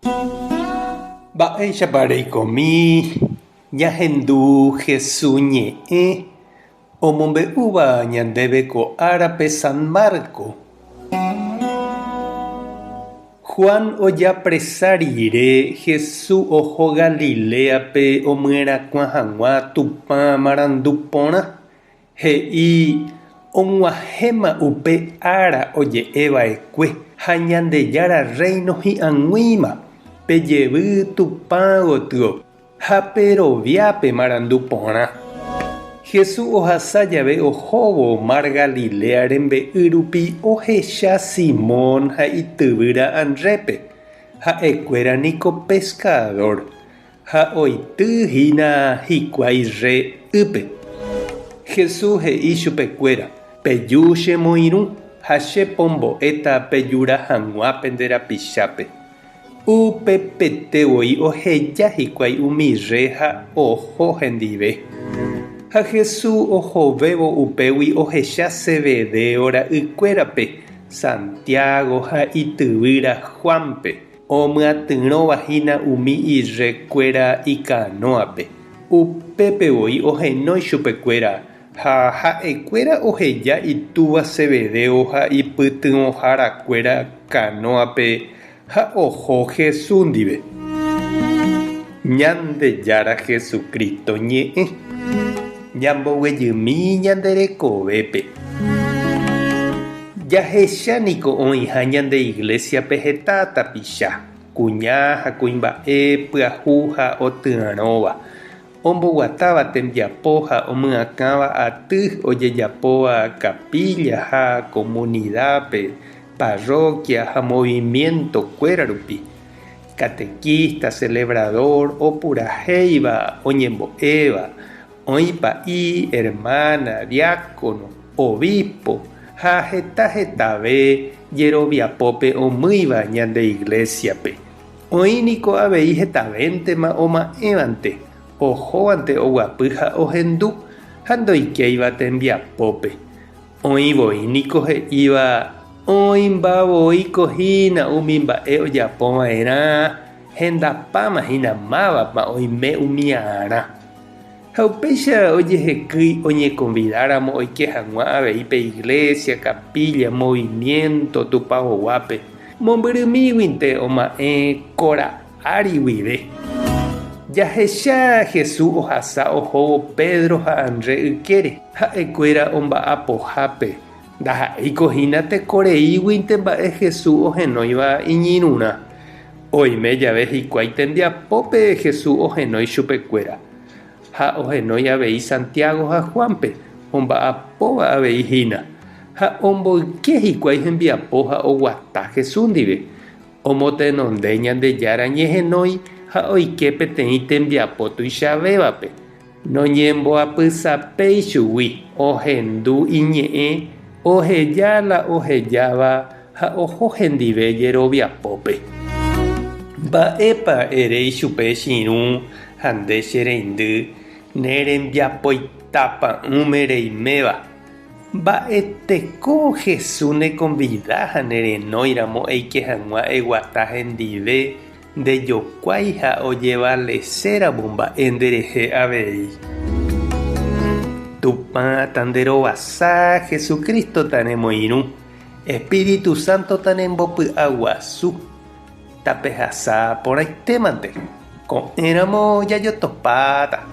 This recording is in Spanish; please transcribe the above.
Mba'éichapareikomi ñahendu Jesús ñe'ẽ omombe'úva ñandéve ko árape San Marco. Juan ojapresa rire Jesús oho Galileape omy'ẽrakua hag̃ua Tupã marandu porã he'i og̃uahẽma upe ára oje'eva'ekue ha Ñandejára Reino hi'ag̃uíma pejevy Tupã gotyo ha peroviápe marandu porã. Jesús ohasa jave ohóvo Mar Galilea rembe'y rupi ohecha Simón ha ityvýra Andrépe ha'ekuéra niko pescador ha oitýhína hikuái re ýpe. Jesús he'i chupekuéra: peju chemoirũ ha chepombo'éta pejúra hag̃uápe nde rapichápe. Upepetevoi oheja hikuái umi re ha oho hendive. Ha Jesús ohovévo upégui ohecha Zebedeo ra'ykuérape Santiago ha ityvýra Juanpe omyatyrõvahína umi irekuéra ikanoape. Upépevoi ohenói chupekuéra ha ha'ekuéra oheja itúva Zebedeo ha ipytyvõharakuéra kanóape ha oho Jesús ndive. Ñandejára Jesucristo ñe'ẽ ñamboguejymi ñanderekovépe. Jahechaniko oĩha ñande iglesiape heta tapicha, kuña ha kuimba'e, pyahu ha otyrãróva. Omboguatáva tembiapo ha omy'akáva aty ojejapóva capilla ha comunidápe, parroquia ha movimiento kuéra rupi. Catequista, celebrador, opurahéiva oñembo'éva, oĩpa'i, hermana, diácono, obispo ha hetave jeroviapópe omýiva ñande iglesiape. Oĩniko avei hetavéntema oma'ẽvante, ohóvante oguapy ha ohendu ha ndoikéiva tembiapópe. Oĩvoíniko he'íva oĩmbavoíkohína umi mba'e ojapova'erã hendapámahína mávapa oime umi ára. Ha upéicha ojehekýi oñeconvidáramo oike hag̃ua aveipe iglesia, capilla, movimiento tupãvoguápe mombyrymíguinte oma'ẽ kora'ári guive. Jahecha Jesús ohasa ohóvo Pedro ha André ykére ha'ekuéra omba'apohápe. Ndaha'éikohína tekoreíguinte mba'e Jesús ohenóiva iñirũrã. Oime jave hikuái tembiapópe Jesús ohenói chupekuéra. Ha ohenói avei Santiago ha Juanpe, omba'apóva avei hína. Ha omboyke hikuái hembiapo ha oguata Jesús ndive. Omotenonde Ñandejára ñehenói ha oike peteĩ tembiapo tuichavévape. Noñemboapysapéi chugui, ohendu iñe'ẽ, ohejála ohejáva ha oho hendive jeroviapópe. Mba'épa erei chupe chirũ ha nde che reindy nerembiapoitápa reiméva. Mba'eteko Jesús neconvida ha nerenóiramo eike hag̃ua eguata hendive ndejokuái ha ojevaleséramo mba'e nderehe avei. Tupã tanderovasa Jesucristo tanemoirũ, Espíritu Santo tanembopy'aguasu, tapehasa porãitémante ko'ẽramo jajotopáta.